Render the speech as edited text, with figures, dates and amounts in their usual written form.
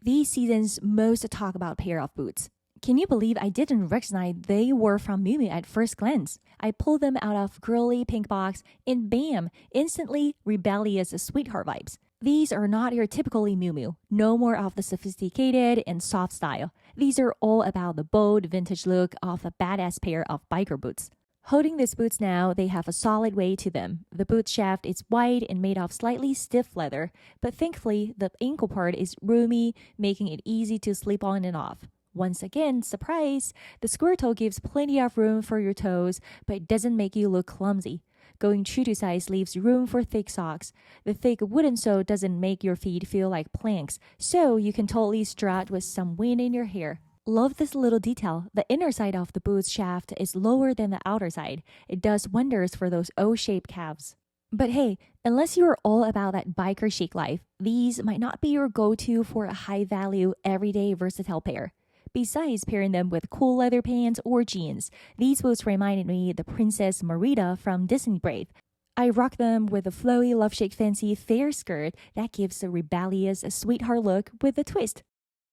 These season's most talked about pair of boots. Can you believe I didn't recognize they were from MIU MIU at first glance? I pulled them out of girly pink box and bam, instantly rebellious sweetheart vibes. These are not your typically MIU MIU, no more of the sophisticated and soft style. These are all about the bold vintage look of a badass pair of biker boots. Holding these boots now, they have a solid weight to them. The boot shaft is wide and made of slightly stiff leather, but thankfully the ankle part is roomy, making it easy to slip on and off. Once again, surprise! The square toe gives plenty of room for your toes, but it doesn't make you look clumsy. Going true to size leaves room for thick socks. The thick wooden sole doesn't make your feet feel like planks, so you can totally strut with some wind in your hair. Love this little detail. The inner side of the boot's shaft is lower than the outer side. It does wonders for those O-shaped calves. But hey, unless you're all about that biker chic life, these might not be your go-to for a high-value, everyday versatile pair. Besides pairing them with cool leather pants or jeans, these boots reminded me of the Princess Merida from Disney Brave. I rock them with a flowy, love-shake fancy fair skirt that gives a rebellious sweetheart look with a twist.